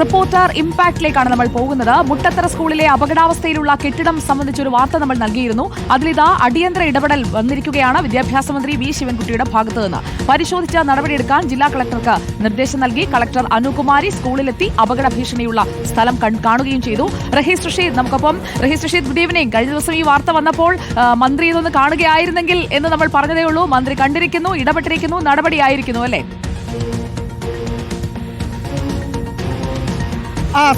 Reporter ഇംപാക്ടിലേക്കാണ് നമ്മൾ പോകുന്നത്. മുട്ടത്തറ സ്കൂളിലെ അപകടാവസ്ഥയിലുള്ള കെട്ടിടം സംബന്ധിച്ചൊരു വാർത്ത നമ്മൾ നൽകിയിരുന്നു. അതിലിതാ അടിയന്തര ഇടപെടൽ വന്നിരിക്കുകയാണ് വിദ്യാഭ്യാസ മന്ത്രി വി ശിവൻകുട്ടിയുടെ ഭാഗത്തു നിന്ന്. പരിശോധിച്ച നടപടിയെടുക്കാൻ ജില്ലാ കളക്ടർക്ക് നിർദ്ദേശം നൽകി. കളക്ടർ അനുകുമാരി സ്കൂളിലെത്തി അപകട ഭീഷണിയുള്ള സ്ഥലം കാണുകയും ചെയ്തു. റഹീസ് റഷീദ് നമുക്കൊപ്പം. Rahees Rasheed, good evening. കഴിഞ്ഞ ദിവസം ഈ വാർത്ത വന്നപ്പോൾ മന്ത്രി ഇതൊന്ന് കാണുകയായിരുന്നെങ്കിൽ എന്ന് നമ്മൾ പറഞ്ഞതേ ഉള്ളൂ. മന്ത്രി കണ്ടിരിക്കുന്നു, ഇടപെട്ടിരിക്കുന്നു, നടപടിയായിരിക്കുന്നു അല്ലേ?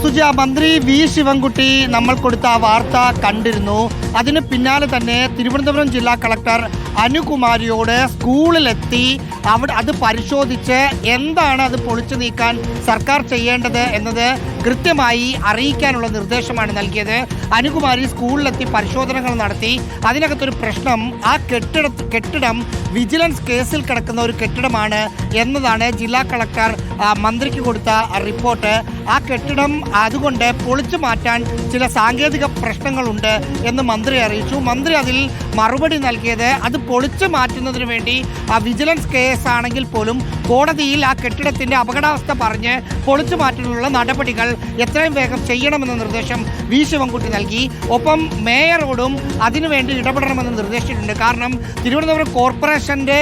സുജ, മന്ത്രി വി ശിവൻകുട്ടി നമ്മൾ കൊടുത്ത ആ വാർത്ത കണ്ടിരുന്നു. അതിന് പിന്നാലെ തന്നെ തിരുവനന്തപുരം ജില്ലാ കളക്ടർ അനുകുമാരിയോട് സ്കൂളിലെത്തി അത് പരിശോധിച്ച് എന്താണ് അത് പൊളിച്ചു നീക്കാൻ സർക്കാർ ചെയ്യേണ്ടത് എന്നത് കൃത്യമായി അറിയിക്കാനുള്ള നിർദ്ദേശമാണ് നൽകിയത്. അനുകുമാരി സ്കൂളിലെത്തി പരിശോധനകൾ നടത്തി. അതിനകത്തൊരു പ്രശ്നം, ആ കെട്ടിടം വിജിലൻസ് കേസിൽ കിടക്കുന്ന ഒരു കെട്ടിടമാണ് എന്നതാണ് ജില്ലാ കളക്ടർ മന്ത്രിക്ക് കൊടുത്ത റിപ്പോർട്ട്. ആ കെട്ടിടം അതുകൊണ്ട് പൊളിച്ചു മാറ്റാൻ ചില സാങ്കേതിക പ്രശ്നങ്ങളുണ്ട് എന്ന് മന്ത്രി അറിയിച്ചു. മന്ത്രി അതിൽ മറുപടി നൽകിയത് അത് പൊളിച്ചു മാറ്റുന്നതിന് വേണ്ടി ആ വിജിലൻസ് കേസ് ആണെങ്കിൽ പോലും കോടതിയിൽ ആ കെട്ടിടത്തിൻ്റെ അപകടാവസ്ഥ പറഞ്ഞ് പൊളിച്ചു മാറ്റാനുള്ള നടപടികൾ എത്രയും വേഗം ചെയ്യണമെന്ന നിർദ്ദേശം വി ശിവൻകുട്ടി നൽകി. ഒപ്പം മേയറോടും അതിനുവേണ്ടി ഇടപെടണമെന്ന് നിർദ്ദേശിച്ചിട്ടുണ്ട്. കാരണം തിരുവനന്തപുരം കോർപ്പറേഷൻ്റെ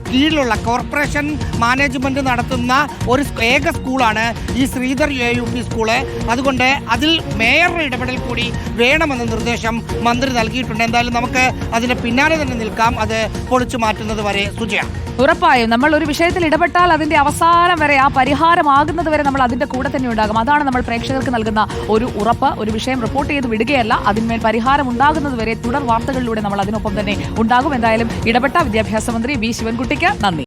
കീഴിലുള്ള കോർപ്പറേഷൻ മാനേജ്മെൻറ്റ് നടത്തുന്ന ഒരു ഏക സ്കൂളാണ് ഈ ശ്രീധർ UP സ്കൂള്. അതുകൊണ്ട് അതിൽ മേയറുടെ ഇടപെടൽ കൂടി വേണമെന്ന നിർദ്ദേശം മന്ത്രി നൽകിയിട്ടുണ്ട്. എന്തായാലും നമുക്ക് അതിൻ്റെ പിന്നാലെ തന്നെ നിൽക്കാം, അത് പൊളിച്ചു മാറ്റുന്നത് വരെ. സുജയ, ഉറപ്പായും നമ്മൾ ഒരു വിഷയത്തിൽ ഇടപെട്ടാൽ അതിന്റെ അവസാനം വരെ, ആ പരിഹാരമാകുന്നത് വരെ നമ്മൾ അതിന്റെ കൂടെ തന്നെ ഉണ്ടാകും. അതാണ് നമ്മൾ പ്രേക്ഷകർക്ക് നൽകുന്ന ഒരു ഉറപ്പ്. ഒരു വിഷയം റിപ്പോർട്ട് ചെയ്ത് വിടുകയല്ല, അതിന്മേൽ പരിഹാരം ഉണ്ടാകുന്നത് വരെ തുടർ വാർത്തകളിലൂടെ നമ്മൾ അതിനൊപ്പം തന്നെ ഉണ്ടാകും. എന്തായാലും ഇടപെട്ട വിദ്യാഭ്യാസ മന്ത്രി വി ശിവൻകുട്ടിക്ക് നന്ദി.